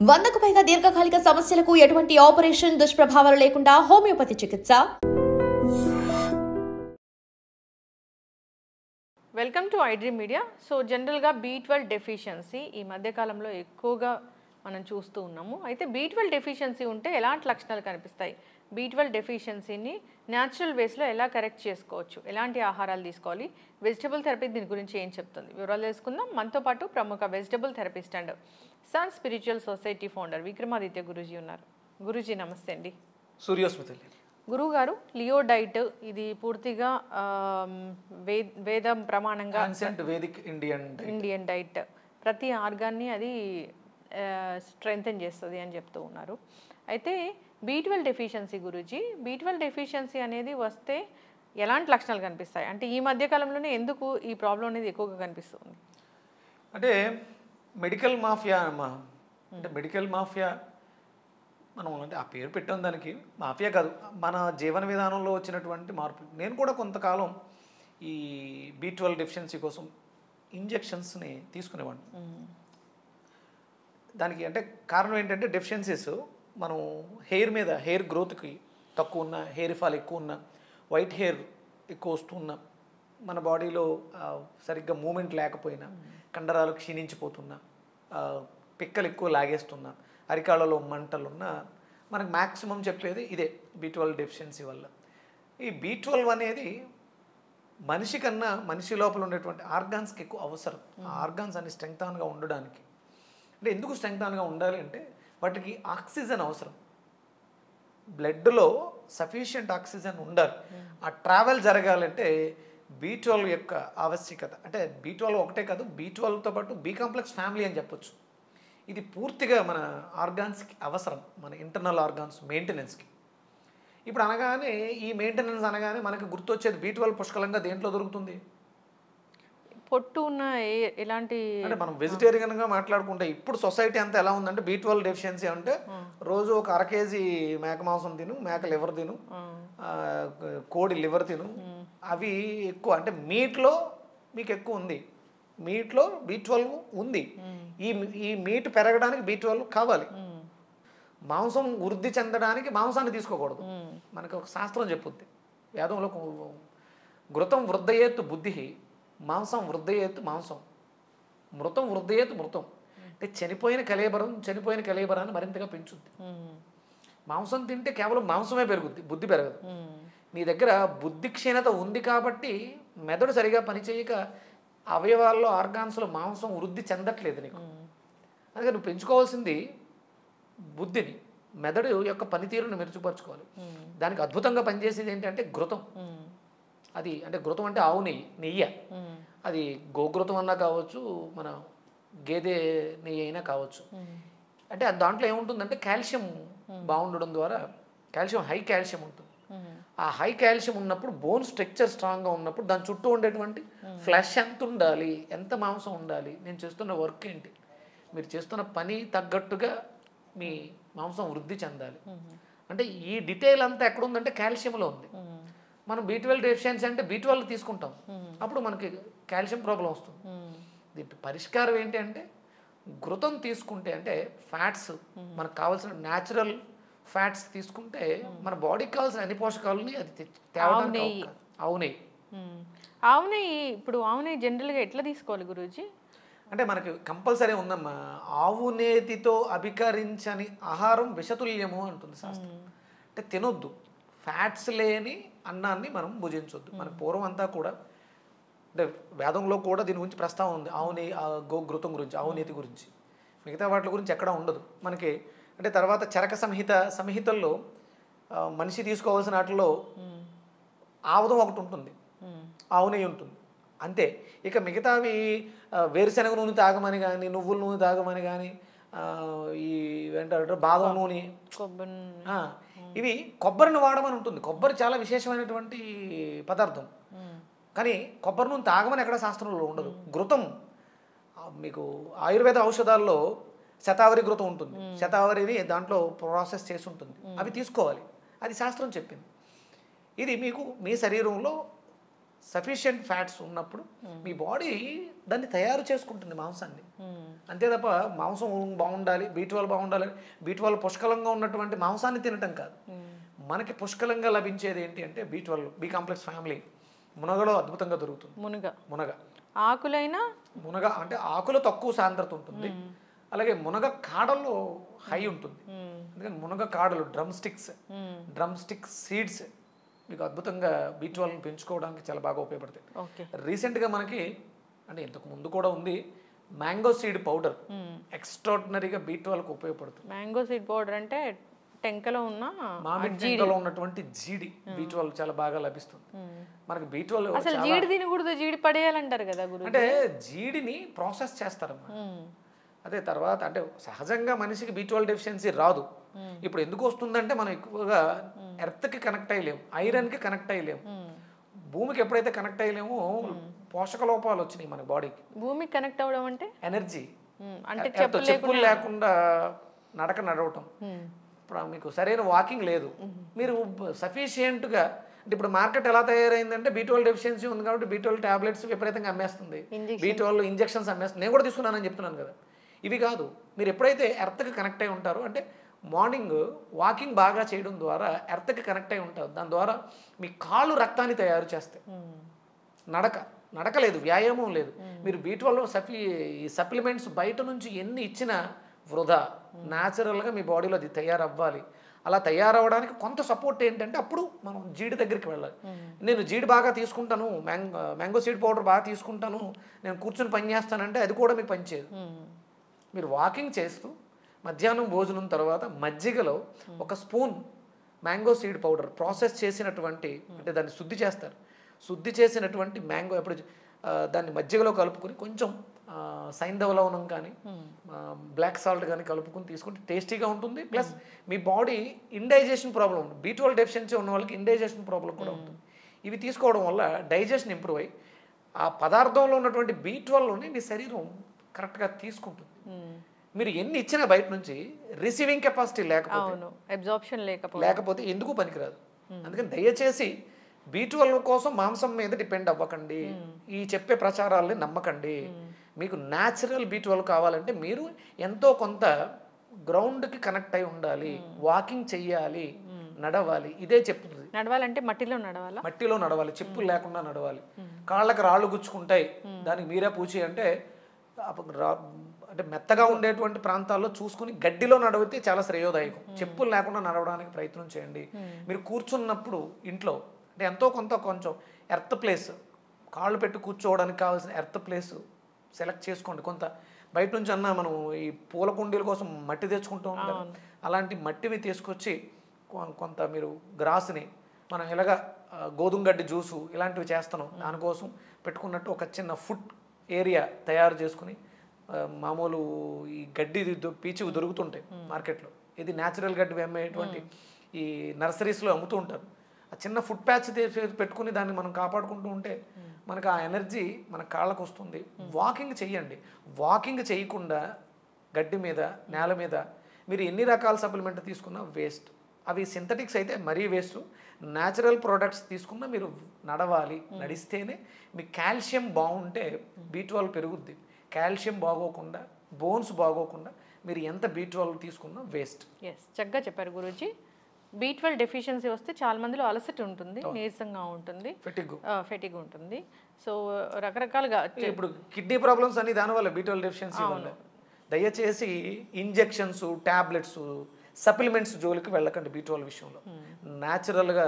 100కు పైగా దీర్ఘకాలిక సమస్యలకు ఎటువంటి ఆపరేషన్ దుష్ప్రభావాలు లేకుండా హోమియోపతి చికిత్స. Welcome to iDream media. So జనరల్గా B12 డెఫిషియన్సీ ఈ మధ్యకాలంలో ఎక్కువగా మనం చూస్తూ ఉన్నాము. అయితే B12 డెఫిషియన్సీ ఉంటే ఎలాంటి లక్షణాలు కనిపిస్తాయి, B12 డెఫిషియన్సీని న్యాచురల్ వేస్లో ఎలా కరెక్ట్ చేసుకోవచ్చు, ఎలాంటి ఆహారాలు తీసుకోవాలి, వెజిటబుల్ థెరపీ దీని గురించి ఏం చెప్తుంది, వివరాలు తెలుసుకుందాం. మనతో పాటు ప్రముఖ vegetable therapist and Sun Spiritual Society founder Vikramaditya Guruji ఉన్నారు. గురూజీ నమస్తే అండి. సూర్యోస్మితల్లి గురువు గారు, లియో డైట్ ఇది పూర్తిగా వేద ప్రమాణంగా వేదిక్ ఇండియన్ డైట్ ప్రతి ఆర్గాన్ని అది స్ట్రెంగ్తెన్ చేస్తుంది అని చెప్తూ ఉన్నారు. అయితే B12 డెఫిషియన్సీ గురించి, B12 డెఫిషియన్సీ అనేది వస్తే ఎలాంటి లక్షణాలు కనిపిస్తాయి, అంటే ఈ మధ్యకాలంలోనే ఎందుకు ఈ ప్రాబ్లం అనేది ఎక్కువగా కనిపిస్తుంది? అంటే మెడికల్ మాఫియా అంటే మెడికల్ మాఫియా మనం అంటే ఆ పేరు పెట్టాం, దానికి మాఫియా కాదు, మన జీవన విధానంలో వచ్చినటువంటి మార్పులు. నేను కూడా కొంతకాలం ఈ B12 డెఫిషియన్సీ కోసం ఇంజెక్షన్స్ని తీసుకునేవాడిని. దానికి అంటే కారణం ఏంటంటే డెఫిషియన్సీస్ మనం హెయిర్ గ్రోత్కి తక్కువ ఉన్న, హెయిర్ ఫాల్ ఎక్కువ ఉన్న, వైట్ హెయిర్ ఎక్కువ వస్తున్న, మన బాడీలో సరిగ్గా మూమెంట్ లేకపోయినా, కండరాలు క్షీణించిపోతున్నా, పిక్కలు ఎక్కువ లాగేస్తున్నా, అరికాళ్ళలో మంటలున్నా, మనకు మ్యాక్సిమం చెప్పేది ఇదే B12 డెఫిషియన్సీ వల్ల. ఈ B12 అనేది మనిషి కన్నా మనిషి లోపల ఉండేటువంటి ఆర్గాన్స్కి ఎక్కువ అవసరం. ఆ ఆర్గాన్స్ అన్ని స్ట్రెంగ్తన్గా ఉండడానికి. అంటే ఎందుకు స్ట్రెంగ్తన్గా ఉండాలి అంటే వాటికి ఆక్సిజన్ అవసరం. బ్లడ్లో సఫిషియంట్ ఆక్సిజన్ ఉండాలి. ఆ ట్రావెల్ జరగాలంటే B12 యొక్క ఆవశ్యకత. అంటే B12 ఒకటే కాదు, B12తో పాటు B కాంప్లెక్స్ ఫ్యామిలీ అని చెప్పొచ్చు. ఇది పూర్తిగా మన ఆర్గాన్స్కి అవసరం, మన ఇంటర్నల్ ఆర్గాన్స్ మెయింటెనెన్స్కి. ఇప్పుడు అనగానే ఈ మెయింటెనెన్స్ అనగానే మనకు గుర్తొచ్చేది B12 పుష్కలంగా దేంట్లో దొరుకుతుంది? పొట్టు ఉన్న ఎలాంటి అంటే మనం వెజిటేరియన్గా మాట్లాడుకుంటే ఇప్పుడు సొసైటీ అంతా ఎలా ఉందంటే B12 డెఫిషియన్సీ అంటే రోజు ఒక 1/2 కేజీ మేక మాంసం తిను, మేక లివర్ తిను, కోడి లివర్ తిను, అవి ఎక్కువ. అంటే మీట్లో మీకు ఎక్కువ ఉంది, మీట్లో B12 ఉంది. ఈ మీట్ పెరగడానికి B12 కావాలి. మాంసం వృద్ధి చెందడానికి మాంసాన్ని తీసుకోకూడదు. మనకు ఒక శాస్త్రం చెప్పుద్ది వేదంలో, ఘృతం వృద్ధయేత్ బుద్ధి, మాంసం వృద్ధయేత్ మాంసం, మృతం వృద్ధయేత్ మృతం. అంటే చనిపోయిన కళేబరాన్ని మరింతగా పెంచుద్ది. మాంసం తింటే కేవలం మాంసమే పెరుగుద్ది, బుద్ధి పెరగదు. నీ దగ్గర బుద్ధి క్షీణత ఉంది కాబట్టి మెదడు సరిగా పనిచేయక అవయవాల్లో ఆర్గాన్స్లో మాంసం వృద్ధి చెందట్లేదు నీకు. అందుకే నువ్వు పెంచుకోవాల్సింది బుద్ధిని, మెదడు యొక్క పనితీరును మెరుగుపరుచుకోవాలి. దానికి అద్భుతంగా పనిచేసేది ఏంటంటే ఘృతం. అది అంటే ఘృతం అంటే ఆవు నెయ్యి. అది గోఘృతం అన్నా కావచ్చు, మన గేదె నెయ్యి అయినా కావచ్చు. అంటే దాంట్లో ఏముంటుందంటే కాల్షియం బాగుండడం ద్వారా, హై కాల్షియం ఉంటుంది. ఆ హై కాల్షియం ఉన్నప్పుడు బోన్ స్ట్రక్చర్ స్ట్రాంగ్గా ఉన్నప్పుడు దాని చుట్టూ ఉండేటువంటి ఫ్లెష్ ఎంత ఉండాలి, ఎంత మాంసం ఉండాలి, నేను చేస్తున్న వర్క్ ఏంటి, మీరు చేస్తున్న పని తగ్గట్టుగా మీ మాంసం వృద్ధి చెందాలి. అంటే ఈ డీటెయిల్ అంతా ఎక్కడుందంటే కాల్షియంలో ఉంది. మనం B12 డెఫిషియన్సీ అంటే B12 తీసుకుంటాం, అప్పుడు మనకి కాల్షియం ప్రాబ్లం వస్తుంది. దీంట్లో పరిష్కారం ఏంటి అంటే ఘృతం తీసుకుంటే, అంటే ఫ్యాట్స్ మనకు కావాల్సిన న్యాచురల్ ఫ్యాట్స్ తీసుకుంటే మన బాడీకి కావాల్సిన అన్ని పోషకాలని అది తేవడానికి. ఆవు నెయ్యి ఇప్పుడు ఆవు నెయ్యి జనరల్గా ఎట్లా తీసుకోవాలి గురూజీ? అంటే మనకి కంపల్సరీ ఉందమ్మా, ఆవు నేతితో అభికరించని ఆహారం విషతుల్యము అంటుంది శాస్త్రం. అంటే తినొద్దు, ఫ్యాట్స్ లేని అన్నాన్ని మనం భుజించొద్దు. మన పూర్వం అంతా కూడా అంటే వేదంలో కూడా దీని గురించి ప్రస్తావన ఉంది, గోఘృతం గురించి, ఆవు నేతి గురించి. మిగతా వాటి గురించి ఎక్కడా ఉండదు మనకి. అంటే తర్వాత చరక సంహితల్లో మనిషి తీసుకోవాల్సిన వాటిలో ఆముదం ఒకటి ఉంటుంది, ఆవు నెయ్యి ఉంటుంది, అంతే. ఇక మిగతావి వేరుశనగ నూనె తాగమని కానీ, నువ్వుల నూనె తాగమని కానీ, ఈ ఏంటంటే బాదం నూనె, ఇవి కొబ్బరిని వాడమని ఉంటుంది. కొబ్బరి చాలా విశేషమైనటువంటి పదార్థం, కానీ కొబ్బరి నూనె తాగమని ఎక్కడ శాస్త్రంలో ఉండదు. ఘృతం మీకు ఆయుర్వేద ఔషధాల్లో శతావరి ఘృతం ఉంటుంది, శతావరిని దాంట్లో ప్రాసెస్ చేసి ఉంటుంది, అవి తీసుకోవాలి, అది శాస్త్రం చెప్పింది. ఇది మీకు మీ శరీరంలో సఫిషియెంట్ ఫ్యాట్స్ ఉన్నప్పుడు మీ బాడీ దాన్ని తయారు చేసుకుంటుంది మాంసాన్ని. అంతే తప్ప మాంసం బాగుండాలి, B12 బాగుండాలి, B12 పుష్కలంగా ఉన్నటువంటి మాంసాన్ని తినటం కాదు. మనకి పుష్కలంగా లభించేది ఏంటి అంటే B12, B కాంప్లెక్స్ ఫ్యామిలీ మునగలో అద్భుతంగా దొరుకుతుంది. మునగ ఆకులైనా మునగ అంటే ఆకులు తక్కువ సాంద్రత ఉంటుంది, అలాగే మునగ కాడల్లో హై ఉంటుంది. ఎందుకంటే మునగ కాడలు డ్రమ్ స్టిక్ సీడ్స్ మీకు అద్భుతంగా B12 పెంచుకోవడానికి చాలా బాగా ఉపయోగపడతాయి. రీసెంట్గా మనకి అంటే ఇంతకు ముందు కూడా ఉంది మ్యాంగో సీడ్ పౌడర్, ఎక్స్ట్రాడినరీగా B12కు ఉపయోగపడుతుంది. మ్యాంగో సీడ్ పౌడర్ అంటే టెంకలో ఉన్న మామిడి టెంకలో ఉన్నటువంటి జీడి B12 చాలా బాగా లభిస్తుంది మనకి. B12 అసలు జీడి తినకూడదు, జీడి పడేయాలంటారు కదా గురు. అంటే జీడిని ప్రాసెస్ చేస్తారమ్మా. అదే తర్వాత అంటే సహజంగా మనిషికి B12 డెఫిషియన్సీ రాదు. ఇప్పుడు ఎందుకు వస్తుందంటే మనం ఎక్కువగా ఎర్త్కి కనెక్ట్ అయ్యలేము, ఐరన్కి కనెక్ట్ అయ్యలేము. భూమికి ఎప్పుడైతే కనెక్ట్ అయ్యలేమో పోషక లోపాలు వచ్చినాయి మన బాడీకి. భూమికి కనెక్ట్ అవ్వడం అంటే ఎనర్జీ, అంటే చెప్పులు లేకుండా నడవటం, మీకు సరైన వాకింగ్ లేదు, మీరు సఫిషియెంట్గా అంటే ఇప్పుడు మార్కెట్ ఎలా తయారైందంటే B12 డెఫిషియన్సీ ఉంది కాబట్టి B12 టాబ్లెట్స్ విపరీతంగా అమ్మేస్తుంది, B12 ఇంజెక్షన్స్ అమ్మేస్తుంది. నేను కూడా తీసుకున్నానని చెప్తున్నాను కదా. ఇవి కాదు, మీరు ఎప్పుడైతే ఎర్త్కి కనెక్ట్ అయి ఉంటారో అంటే మార్నింగ్ వాకింగ్ బాగా చేయడం ద్వారా ఎర్త్కి కనెక్ట్ అయి ఉంటారు, దాని ద్వారా మీ కాళ్ళు రక్తాన్ని తయారు చేస్తాయి. నడక లేదు, వ్యాయామం లేదు. మీరు B12 ఈ సప్లిమెంట్స్ బయట నుంచి ఎన్ని ఇచ్చినా వృధా. న్యాచురల్గా మీ బాడీలో అది తయారవ్వాలి. అలా తయారవడానికి కొంత సపోర్ట్ ఏంటంటే అప్పుడు మనం జీడి దగ్గరికి వెళ్ళాలి. నేను జీడి బాగా తీసుకుంటాను, మ్యాంగో సీడ్ పౌడర్ బాగా తీసుకుంటాను, నేను కూర్చొని పని చేస్తానంటే అది కూడా మీకు పనిచేయదు. మీరు వాకింగ్ చేస్తూ మధ్యాహ్నం భోజనం తర్వాత మజ్జిగలో ఒక spoon mango seed powder process చేసినటువంటి అంటే దాన్ని శుద్ధి చేసినటువంటి మ్యాంగో ఎప్పుడు దాన్ని మజ్జిగలో కలుపుకొని కొంచెం సైంధవ లవణం కానీ బ్లాక్ సాల్ట్ కానీ కలుపుకొని తీసుకుంటే టేస్టీగా ఉంటుంది. ప్లస్ మీ బాడీ ఇండైజెషన్ ప్రాబ్లం ఉంటుంది, B12 డెఫిషియన్సీ ఉన్న వాళ్ళకి ఇండైజెషన్ ప్రాబ్లం కూడా ఉంటుంది. ఇవి తీసుకోవడం వల్ల డైజెషన్ ఇంప్రూవ్ అయ్యి ఆ పదార్థంలో ఉన్నటువంటి B12ని మీ శరీరం కరెక్ట్గా తీసుకుంటుంది. మీరు ఎన్ని ఇచ్చినా బయట నుంచి రిసీవింగ్ కెపాసిటీ లేకపోతే ఎందుకు పనికిరాదు. అందుకని దయచేసి B12 కోసం మాంసం మీద డిపెండ్ అవ్వకండి, ఈ చెప్పే ప్రచారాలని నమ్మకండి. మీకు న్యాచురల్ B12 కావాలంటే మీరు ఎంతో కొంత గ్రౌండ్కి కనెక్ట్ అయి ఉండాలి, వాకింగ్ చెయ్యాలి, నడవాలి. ఇదే చెప్తుంది. నడవాలంటే మట్టిలో నడవాలి, చెప్పులు లేకుండా నడవాలి. కాళ్ళకి రాళ్ళు గుచ్చుకుంటాయి, దానికి మీరే పూచి అంటే మెత్తగా ఉండేటువంటి ప్రాంతాల్లో చూసుకుని గడ్డిలో నడివితే చాలా శ్రేయోదాయకం. చెప్పులు లేకుండా నడవడానికి ప్రయత్నం చేయండి. మీరు కూర్చున్నప్పుడు ఇంట్లో అంటే ఎంతో కొంచెం ఎర్త్ ప్లేస్, కాళ్ళు పెట్టి కూర్చోవడానికి కావాల్సిన ఎర్త్ ప్లేస్ సెలెక్ట్ చేసుకోండి. కొంత బయట నుంచి అన్నా మనం ఈ పూల కుండీల కోసం మట్టి తెచ్చుకుంటూ ఉంటాం, అలాంటి మట్టిని తీసుకొచ్చి కొంత మీరు గ్రాస్ని మనం ఇలాగ గోధుమ గడ్డి జ్యూసు ఇలాంటివి చేస్తున్నాం, దానికోసం పెట్టుకున్నట్టు ఒక చిన్న ఫుడ్ ఏరియా తయారు చేసుకుని మామూలు ఈ గడ్డి పీచివి దొరుకుతుంటాయి మార్కెట్లో, ఇది న్యాచురల్ గడ్డి అమ్మేటువంటి ఈ నర్సరీస్లో అమ్ముతూ ఉంటారు. ఆ చిన్న ఫుడ్ ప్యాచ్ పెట్టుకుని దాన్ని మనం కాపాడుకుంటూ ఉంటే మనకు ఆ ఎనర్జీ మన కాళ్ళకు వస్తుంది. వాకింగ్ చెయ్యండి. వాకింగ్ చేయకుండా గడ్డి మీద నేల మీద మీరు ఎన్ని రకాల సప్లిమెంట్ తీసుకున్నా వేస్ట్. అవి సింథటిక్స్ అయితే మరీ వేస్ట్. న్యాచురల్ ప్రోడక్ట్స్ తీసుకున్నా మీరు నడవాలి. నడిస్తేనే మీ కాల్షియం బాగుంటే B12 పెరుగుద్ది. కాల్షియం బాగోకుండా బోన్స్ బాగోకుండా మీరు ఎంత B12 తీసుకున్నా వేస్ట్. చక్కగా చెప్పారు గురూజీ. B12 డెఫిషియన్సీ వస్తే చాలా మందిలో అలసట ఉంటుంది, నీరసంగా ఉంటుంది, ఫెటిగ్ ఉంటుంది. సో రకరకాలుగా ఇప్పుడు కిడ్నీ ప్రాబ్లమ్స్ అన్ని దానివల్ల B12 డెఫిషియన్సీ వల్ల. దయచేసి ఇంజెక్షన్స్, టాబ్లెట్స్, సప్లిమెంట్స్ జోలికి వెళ్ళకండి B12 విషయంలో. న్యాచురల్గా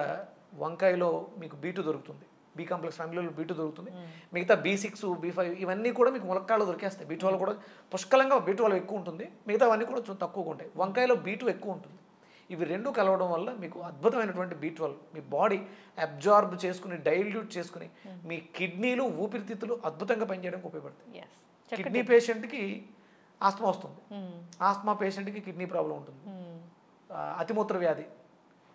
వంకాయలో మీకు B2 దొరుకుతుంది, B కాంప్లెక్స్ ఫ్యామిలీలో B2 దొరుకుతుంది. మిగతా B6, B5 ఇవన్నీ కూడా మీకు ములక్కాళ్ళు దొరికేస్తాయి. B12 కూడా పుష్కలంగా B12 ఎక్కువ ఉంటుంది, మిగతా అవన్నీ కూడా తక్కువగా ఉంటాయి. వంకాయలో B2 ఎక్కువ ఉంటుంది. ఇవి రెండు కలవడం వల్ల మీకు అద్భుతమైనటువంటి B12 మీ బాడీ అబ్జార్బ్ చేసుకుని డైల్యూట్ చేసుకుని మీ కిడ్నీలు, ఊపిరితిత్తులు అద్భుతంగా పనిచేయడానికి ఉపయోగపడుతుంది. కిడ్నీ పేషెంట్కి ఆస్తమా వస్తుంది, ఆస్తమా పేషెంట్కి కిడ్నీ ప్రాబ్లం ఉంటుంది, అతిమూత్ర వ్యాధి,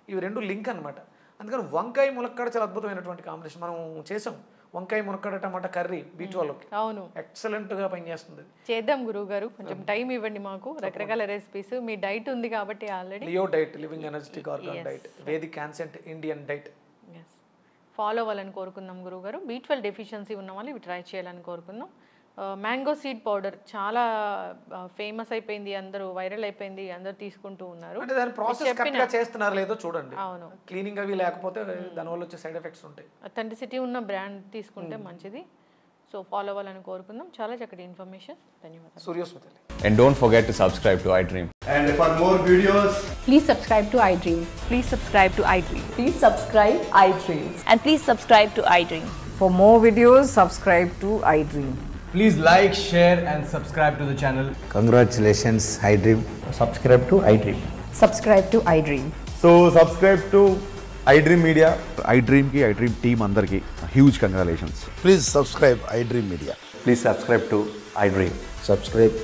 ఇవి రెండు లింక్ అనమాట. అందుకని వంకాయ ములక్కాడ చాలా అద్భుతమైనటువంటి కాంబినేషన్. మనం చేసాం వంకాయ మునక్కాడ టమాటా కర్రీ B12కి. అవును, ఎక్సలెంట్గా పనిచేస్తుంది. చేద్దాం గురువు గారు, కొంచెం టైం ఇవ్వండి మాకు. రకరకాల రెసిపీస్, మీ డైట్ ఉంది కాబట్టి already Leo diet, living energetic organ diet, Vedic ancient Indian diet. Follow అవ్వాలని కోరుకుందాం గురువుగారు. B12 డెఫిషియన్సీ ఉన్న వాళ్ళు ఇవి ట్రై చేయాలని కోరుకుందాం. మ్యాంగో సీడ్ పౌడర్ చాలా ఫేమస్ అయిపోయింది, అందరూ వైరల్ అయిపోయింది, అందరూ తీసుకుంటూ ఉన్నారు. అంటే దాని ప్రాసెస్ కరెక్ట్గా చేస్తున్నారు లేదో చూడండి. అవును, క్లీనింగ్ అవి లేకపోతే దానివల్ల వచ్చే సైడ్ ఎఫెక్ట్స్ ఉంటాయి. అథెంటిసిటీ ఉన్న బ్రాండ్ తీసుకుంటే మంచిది. సో ఫాలో అవ్వాలని కోరుకుందాం. చాలా చక్కటి ఇన్ఫర్మేషన్. ధన్యవాదాలు. సూర్యోస్మితలి. And don't forget to subscribe to iDream. And for more videos, Please subscribe to iDream. Please subscribe to iDream. Please subscribe iDream. And please subscribe to iDream. For more videos, subscribe to iDream. please like, share and subscribe to the channel. Congratulations, iDream. Subscribe to iDream. Subscribe to iDream. So subscribe to iDream Media. iDream ki iDream team andarki huge congratulations. Please subscribe iDream Media. Please subscribe to iDream. Subscribe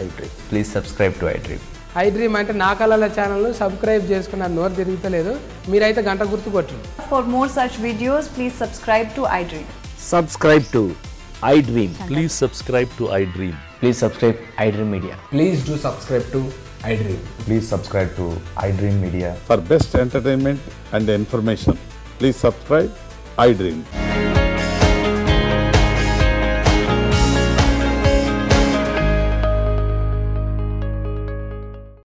iDream. Please subscribe to iDream. iDream అంటే నా కళల channel subscribe చేసుకున్న నోరు తిరుగుతలేదు, మీరైతే గంట గుర్తు కొట్టండి. For more such videos, please subscribe to iDream. Subscribe to iDream. Please subscribe to iDream. Please subscribe iDream Media. Please do subscribe to iDream. Please subscribe to iDream Media. For best entertainment and information, please subscribe iDream.